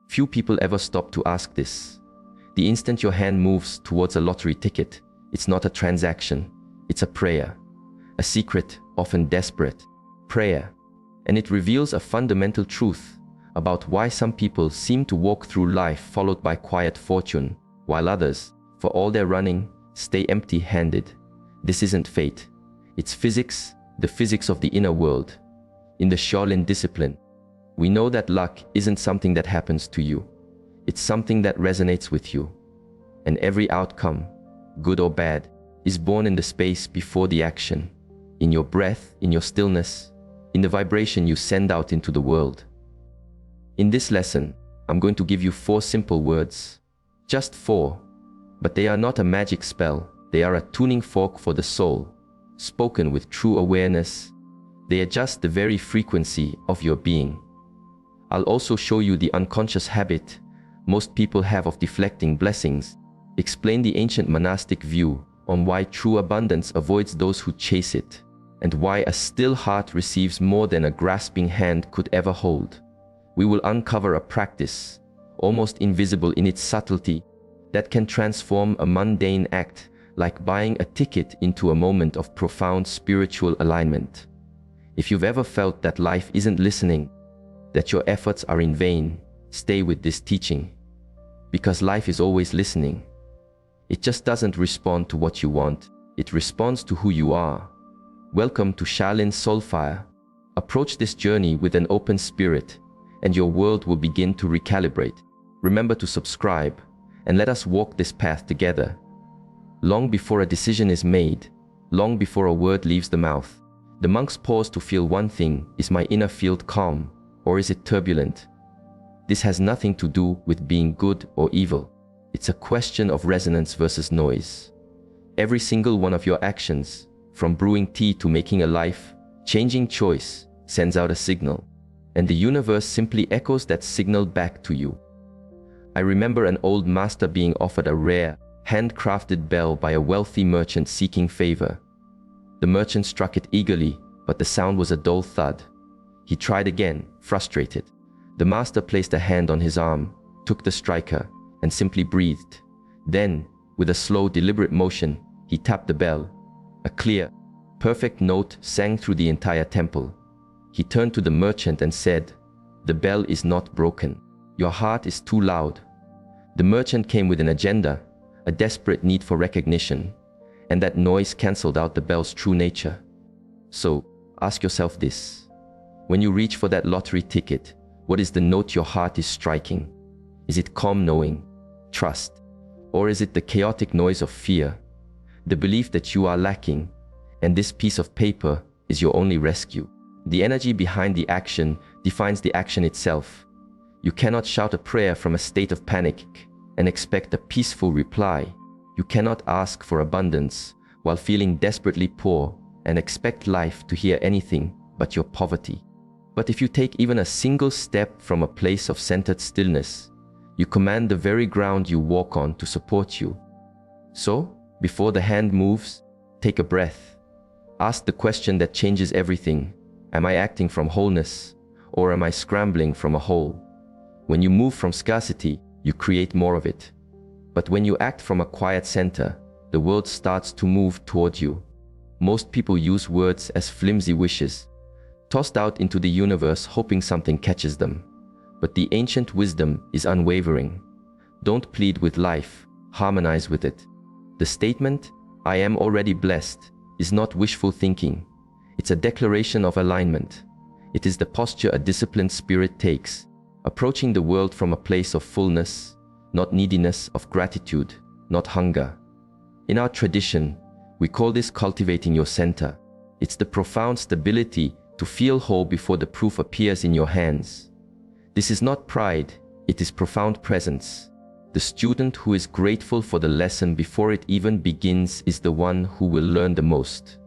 Few people ever stop to ask this. The instant your hand moves towards a lottery ticket, it's not a transaction, it's a prayer. A secret, often desperate, prayer. And it reveals a fundamental truth about why some people seem to walk through life followed by quiet fortune, while others, for all their running, stay empty-handed. This isn't fate. It's physics, the physics of the inner world. In the Shaolin discipline, we know that luck isn't something that happens to you. It's something that resonates with you. And every outcome, good or bad, is born in the space before the action, in your breath, in your stillness, in the vibration you send out into the world. In this lesson, I'm going to give you 4 simple words. Just 4. But they are not a magic spell. They are a tuning fork for the soul. Spoken with true awareness, they adjust the very frequency of your being. I'll also show you the unconscious habit most people have of deflecting blessings, explain the ancient monastic view on why true abundance avoids those who chase it, and why a still heart receives more than a grasping hand could ever hold. We will uncover a practice, almost invisible in its subtlety, that can transform a mundane act like buying a ticket into a moment of profound spiritual alignment. If you've ever felt that life isn't listening, that your efforts are in vain, stay with this teaching. Because life is always listening. It just doesn't respond to what you want, it responds to who you are. Welcome to Shaolin Soulfire. Approach this journey with an open spirit, and your world will begin to recalibrate. Remember to subscribe, and let us walk this path together. Long before a decision is made, long before a word leaves the mouth, the monks pause to feel one thing: is my inner field calm, or is it turbulent? This has nothing to do with being good or evil. It's a question of resonance versus noise. Every single one of your actions, from brewing tea to making a life-changing choice, sends out a signal, and the universe simply echoes that signal back to you. I remember an old master being offered a rare, handcrafted bell by a wealthy merchant seeking favor. The merchant struck it eagerly, but the sound was a dull thud. He tried again, frustrated. The master placed a hand on his arm, took the striker, and simply breathed. Then, with a slow, deliberate motion, he tapped the bell. A clear, perfect note sang through the entire temple. He turned to the merchant and said, "The bell is not broken. Your heart is too loud." The merchant came with an agenda, a desperate need for recognition, and that noise cancelled out the bell's true nature. So, ask yourself this. When you reach for that lottery ticket, what is the note your heart is striking? Is it calm knowing, trust, or is it the chaotic noise of fear, the belief that you are lacking, and this piece of paper is your only rescue? The energy behind the action defines the action itself. You cannot shout a prayer from a state of panic and expect a peaceful reply. You cannot ask for abundance while feeling desperately poor and expect life to hear anything but your poverty. But if you take even a single step from a place of centered stillness, you command the very ground you walk on to support you. So, before the hand moves, take a breath. Ask the question that changes everything. Am I acting from wholeness, or am I scrambling from a hole? When you move from scarcity, you create more of it. But when you act from a quiet center, the world starts to move toward you. Most people use words as flimsy wishes, tossed out into the universe hoping something catches them. But the ancient wisdom is unwavering. Don't plead with life, harmonize with it. The statement, "I am already blessed," is not wishful thinking. It's a declaration of alignment. It is the posture a disciplined spirit takes, approaching the world from a place of fullness, not neediness, of gratitude, not hunger. In our tradition, we call this cultivating your center. It's the profound stability to feel whole before the proof appears in your hands. This is not pride, it is profound presence. The student who is grateful for the lesson before it even begins is the one who will learn the most.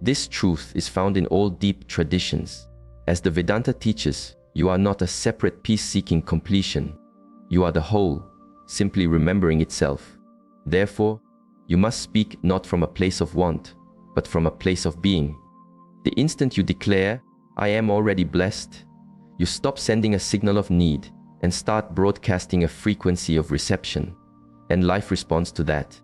This truth is found in all deep traditions. As the Vedanta teaches, you are not a separate piece seeking completion. You are the whole, simply remembering itself. Therefore, you must speak not from a place of want, but from a place of being. The instant you declare, "I am already blessed," you stop sending a signal of need and start broadcasting a frequency of reception, and life responds to that.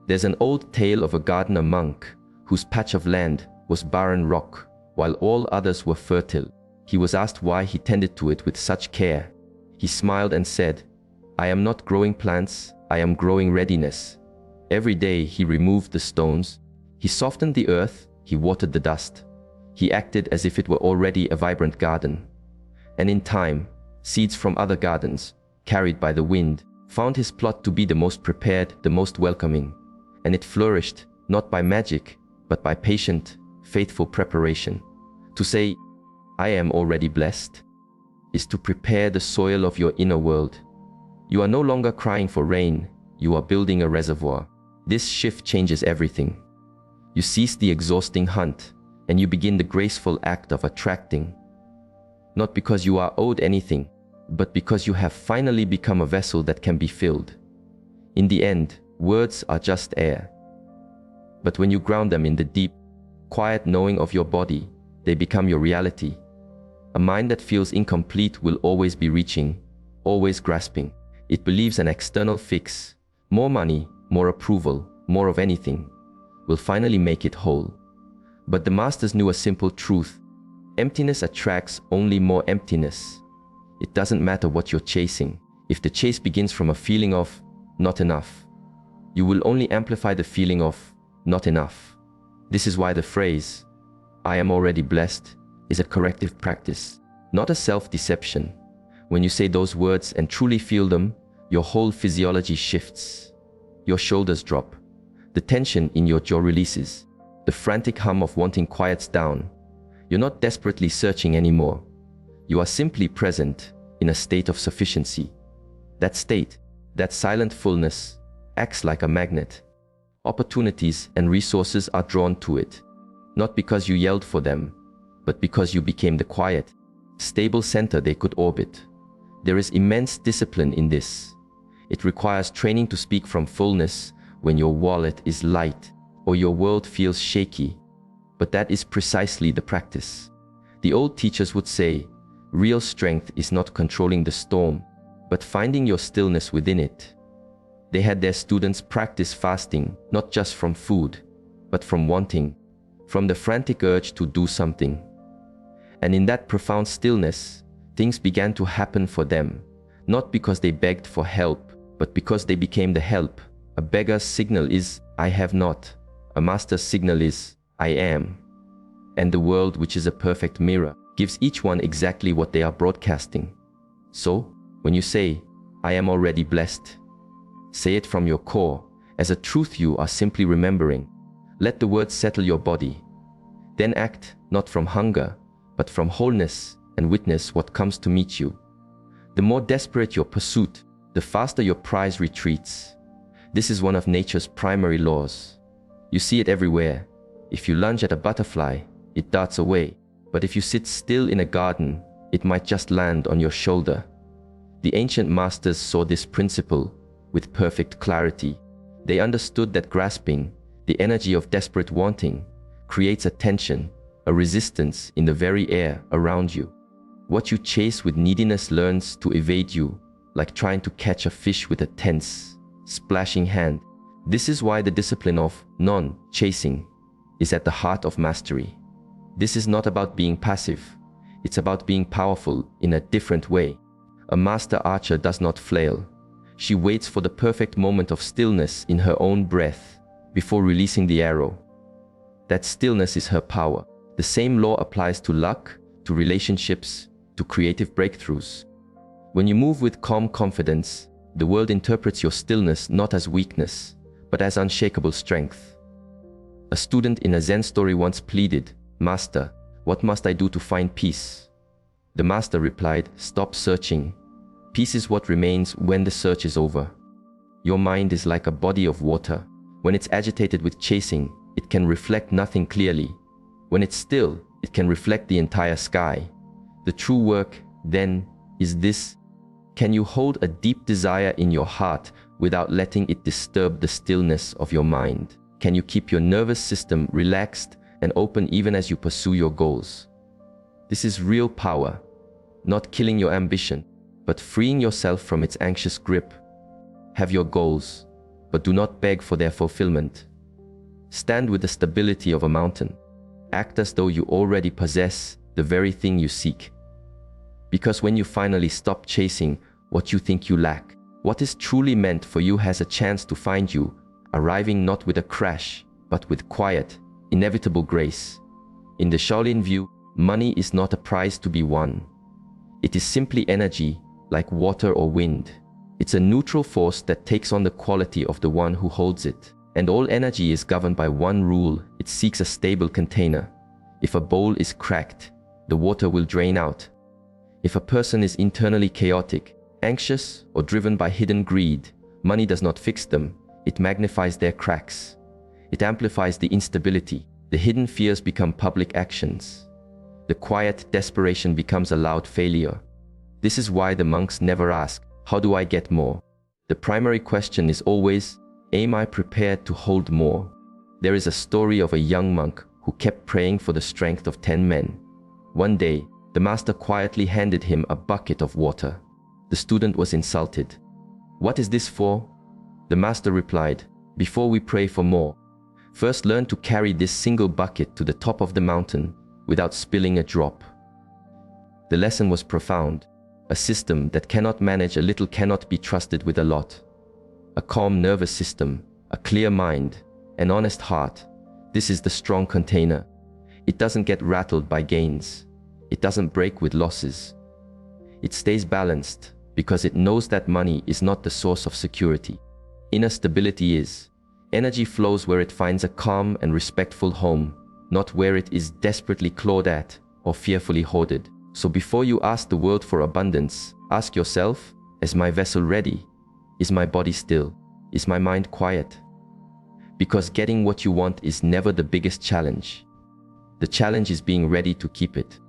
There's an old tale of a gardener monk whose patch of land was barren rock, while all others were fertile. He was asked why he tended to it with such care. He smiled and said, "I am not growing plants, I am growing readiness." Every day he removed the stones, he softened the earth, he watered the dust. He acted as if it were already a vibrant garden. And in time, seeds from other gardens, carried by the wind, found his plot to be the most prepared, the most welcoming. And it flourished, not by magic, but by patient, faithful preparation. To say, "I am already blessed," is to prepare the soil of your inner world. You are no longer crying for rain, you are building a reservoir. This shift changes everything. You cease the exhausting hunt, and you begin the graceful act of attracting. Not because you are owed anything, but because you have finally become a vessel that can be filled. In the end, words are just air. But when you ground them in the deep, quiet knowing of your body, they become your reality. A mind that feels incomplete will always be reaching, always grasping. It believes an external fix, more money, more approval, more of anything, will finally make it whole. But the masters knew a simple truth. Emptiness attracts only more emptiness. It doesn't matter what you're chasing. If the chase begins from a feeling of not enough, you will only amplify the feeling of not enough. This is why the phrase, "I am already blessed," is a corrective practice, not a self-deception. When you say those words and truly feel them, your whole physiology shifts. Your shoulders drop. The tension in your jaw releases. The frantic hum of wanting quiets down. You're not desperately searching anymore. You are simply present in a state of sufficiency. That state, that silent fullness, acts like a magnet. Opportunities and resources are drawn to it, not because you yelled for them, but because you became the quiet, stable center they could orbit. There is immense discipline in this. It requires training to speak from fullness when your wallet is light or your world feels shaky. But that is precisely the practice. The old teachers would say, real strength is not controlling the storm, but finding your stillness within it. They had their students practice fasting, not just from food, but from wanting, from the frantic urge to do something. And in that profound stillness, things began to happen for them, not because they begged for help, but because they became the help. A beggar's signal is, "I have not." A master's signal is, "I am." And the world, which is a perfect mirror, gives each one exactly what they are broadcasting. So, when you say, "I am already blessed," say it from your core, as a truth you are simply remembering. Let the words settle your body. Then act, not from hunger, but from wholeness, and witness what comes to meet you. The more desperate your pursuit, the faster your prize retreats. This is one of nature's primary laws. You see it everywhere. If you lunge at a butterfly, it darts away. But if you sit still in a garden, it might just land on your shoulder. The ancient masters saw this principle with perfect clarity. They understood that grasping, the energy of desperate wanting, creates a tension, a resistance in the very air around you. What you chase with neediness learns to evade you, like trying to catch a fish with a tense, splashing hand. This is why the discipline of non-chasing is at the heart of mastery. This is not about being passive. It's about being powerful in a different way. A master archer does not flail. She waits for the perfect moment of stillness in her own breath before releasing the arrow. That stillness is her power. The same law applies to luck, to relationships, to creative breakthroughs. When you move with calm confidence, the world interprets your stillness not as weakness, but as unshakable strength. A student in a Zen story once pleaded, "Master, what must I do to find peace?" The master replied, "Stop searching. Peace is what remains when the search is over." Your mind is like a body of water. When it's agitated with chasing, it can reflect nothing clearly. When it's still, it can reflect the entire sky. The true work, then, is this: can you hold a deep desire in your heart without letting it disturb the stillness of your mind? Can you keep your nervous system relaxed and open even as you pursue your goals? This is real power, not killing your ambition, but freeing yourself from its anxious grip. Have your goals, but do not beg for their fulfillment. Stand with the stability of a mountain. Act as though you already possess the very thing you seek. Because when you finally stop chasing what you think you lack, what is truly meant for you has a chance to find you, arriving not with a crash, but with quiet, inevitable grace. In the Shaolin view, money is not a prize to be won. It is simply energy, like water or wind. It's a neutral force that takes on the quality of the one who holds it. And all energy is governed by one rule: it seeks a stable container. If a bowl is cracked, the water will drain out. If a person is internally chaotic, anxious, or driven by hidden greed, money does not fix them. It magnifies their cracks. It amplifies the instability. The hidden fears become public actions. The quiet desperation becomes a loud failure. This is why the monks never ask, "How do I get more?" The primary question is always, "Am I prepared to hold more?" There is a story of a young monk who kept praying for the strength of 10 men. One day, the master quietly handed him a bucket of water. The student was insulted. "What is this for?" The master replied, "Before we pray for more, first learn to carry this single bucket to the top of the mountain without spilling a drop." The lesson was profound. A system that cannot manage a little cannot be trusted with a lot. A calm nervous system, a clear mind, an honest heart. This is the strong container. It doesn't get rattled by gains. It doesn't break with losses. It stays balanced because it knows that money is not the source of security. Inner stability is. Energy flows where it finds a calm and respectful home, not where it is desperately clawed at or fearfully hoarded. So before you ask the world for abundance, ask yourself, is my vessel ready? Is my body still? Is my mind quiet? Because getting what you want is never the biggest challenge. The challenge is being ready to keep it.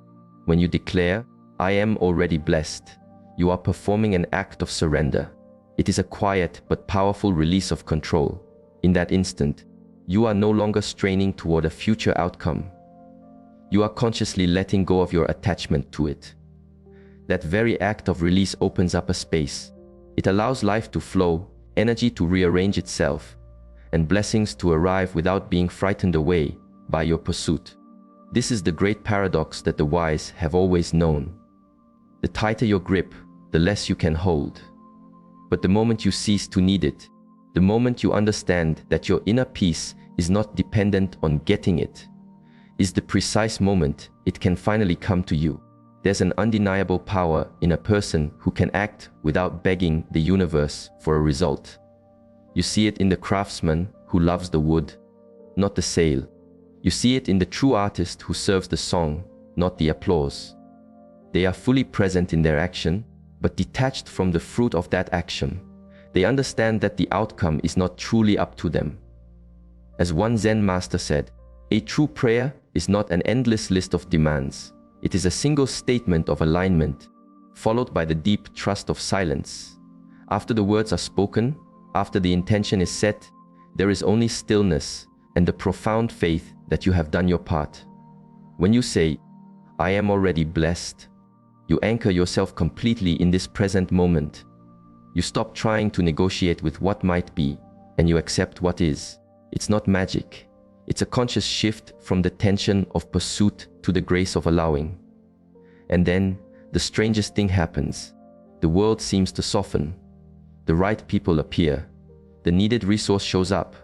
When you declare, "I am already blessed," you are performing an act of surrender. It is a quiet but powerful release of control. In that instant, you are no longer straining toward a future outcome. You are consciously letting go of your attachment to it. That very act of release opens up a space. It allows life to flow, energy to rearrange itself, and blessings to arrive without being frightened away by your pursuit. This is the great paradox that the wise have always known. The tighter your grip, the less you can hold. But the moment you cease to need it, the moment you understand that your inner peace is not dependent on getting it, is the precise moment it can finally come to you. There's an undeniable power in a person who can act without begging the universe for a result. You see it in the craftsman who loves the wood, not the sale. You see it in the true artist who serves the song, not the applause. They are fully present in their action, but detached from the fruit of that action. They understand that the outcome is not truly up to them. As one Zen master said, a true prayer is not an endless list of demands. It is a single statement of alignment, followed by the deep trust of silence. After the words are spoken, after the intention is set, there is only stillness and the profound faith that you have done your part. When you say, "I am already blessed," you anchor yourself completely in this present moment. You stop trying to negotiate with what might be, and you accept what is. It's not magic. It's a conscious shift from the tension of pursuit to the grace of allowing. And then, the strangest thing happens. The world seems to soften. The right people appear. The needed resource shows up.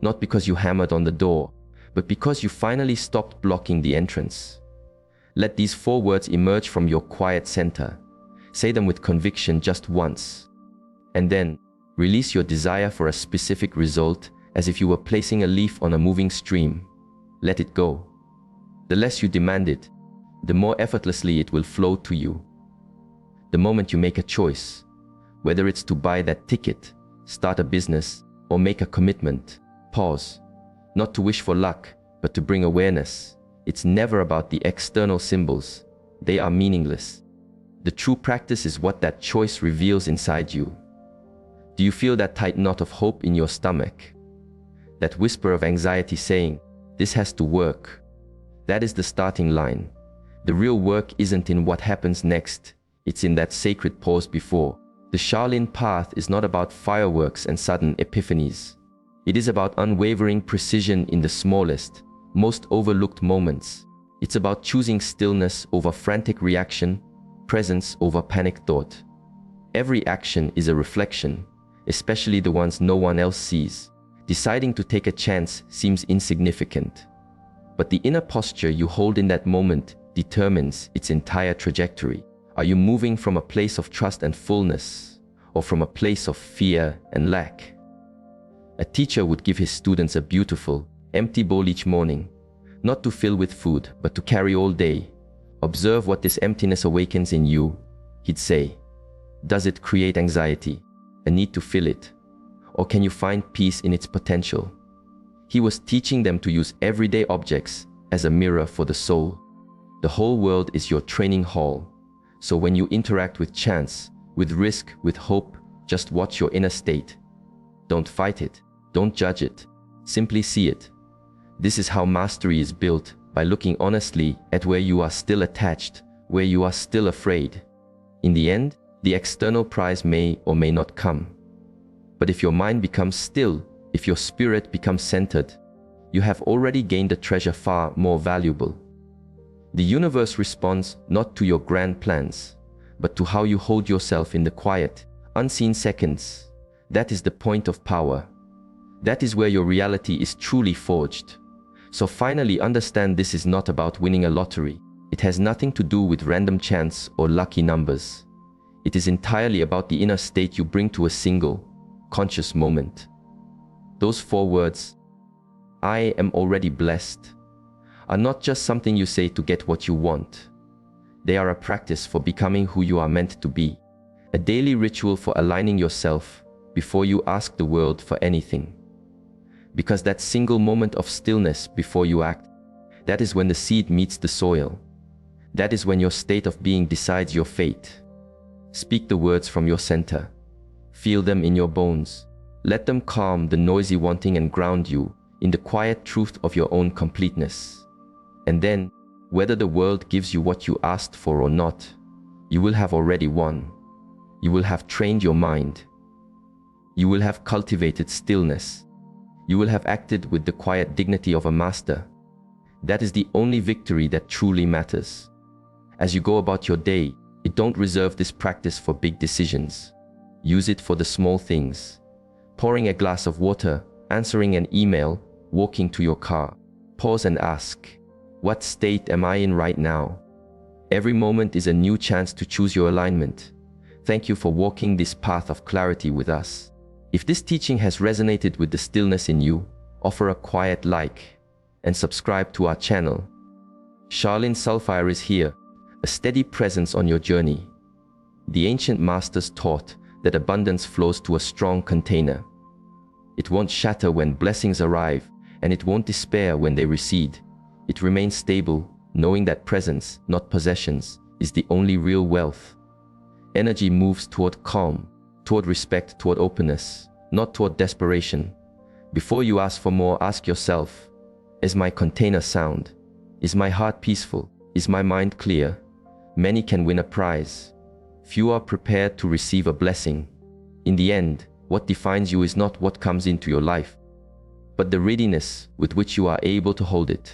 Not because you hammered on the door, but because you finally stopped blocking the entrance. Let these 4 words emerge from your quiet center. Say them with conviction just once. And then, release your desire for a specific result as if you were placing a leaf on a moving stream. Let it go. The less you demand it, the more effortlessly it will flow to you. The moment you make a choice, whether it's to buy that ticket, start a business, or make a commitment, pause. Not to wish for luck, but to bring awareness. It's never about the external symbols. They are meaningless. The true practice is what that choice reveals inside you. Do you feel that tight knot of hope in your stomach? That whisper of anxiety saying, "This has to work." That is the starting line. The real work isn't in what happens next. It's in that sacred pause before. The Shaolin path is not about fireworks and sudden epiphanies. It is about unwavering precision in the smallest, most overlooked moments. It's about choosing stillness over frantic reaction, presence over panic thought. Every action is a reflection, especially the ones no one else sees. Deciding to take a chance seems insignificant, but the inner posture you hold in that moment determines its entire trajectory. Are you moving from a place of trust and fullness, or from a place of fear and lack? A teacher would give his students a beautiful, empty bowl each morning, not to fill with food, but to carry all day. Observe what this emptiness awakens in you, he'd say. Does it create anxiety, a need to fill it? Or can you find peace in its potential? He was teaching them to use everyday objects as a mirror for the soul. The whole world is your training hall. So when you interact with chance, with risk, with hope, just watch your inner state. Don't fight it. Don't judge it. Simply see it. This is how mastery is built, by looking honestly at where you are still attached, where you are still afraid. In the end, the external prize may or may not come. But if your mind becomes still, if your spirit becomes centered, you have already gained a treasure far more valuable. The universe responds not to your grand plans, but to how you hold yourself in the quiet, unseen seconds. That is the point of power. That is where your reality is truly forged. So finally understand, this is not about winning a lottery. It has nothing to do with random chance or lucky numbers. It is entirely about the inner state you bring to a single, conscious moment. Those 4 words, "I am already blessed," are not just something you say to get what you want. They are a practice for becoming who you are meant to be, a daily ritual for aligning yourself before you ask the world for anything. Because that single moment of stillness before you act, that is when the seed meets the soil. That is when your state of being decides your fate. Speak the words from your center. Feel them in your bones. Let them calm the noisy wanting and ground you in the quiet truth of your own completeness. And then, whether the world gives you what you asked for or not, you will have already won. You will have trained your mind. You will have cultivated stillness. You will have acted with the quiet dignity of a master. That is the only victory that truly matters. As you go about your day, don't reserve this practice for big decisions. Use it for the small things. Pouring a glass of water, answering an email, walking to your car. Pause and ask, what state am I in right now? Every moment is a new chance to choose your alignment. Thank you for walking this path of clarity with us. If this teaching has resonated with the stillness in you, offer a quiet like and subscribe to our channel. Shaolin Sulfire is here, a steady presence on your journey. The ancient masters taught that abundance flows to a strong container. It won't shatter when blessings arrive, and it won't despair when they recede. It remains stable, knowing that presence, not possessions, is the only real wealth. Energy moves toward calm, toward respect, toward openness, not toward desperation. Before you ask for more, ask yourself, is my container sound? Is my heart peaceful? Is my mind clear? Many can win a prize. Few are prepared to receive a blessing. In the end, what defines you is not what comes into your life, but the readiness with which you are able to hold it.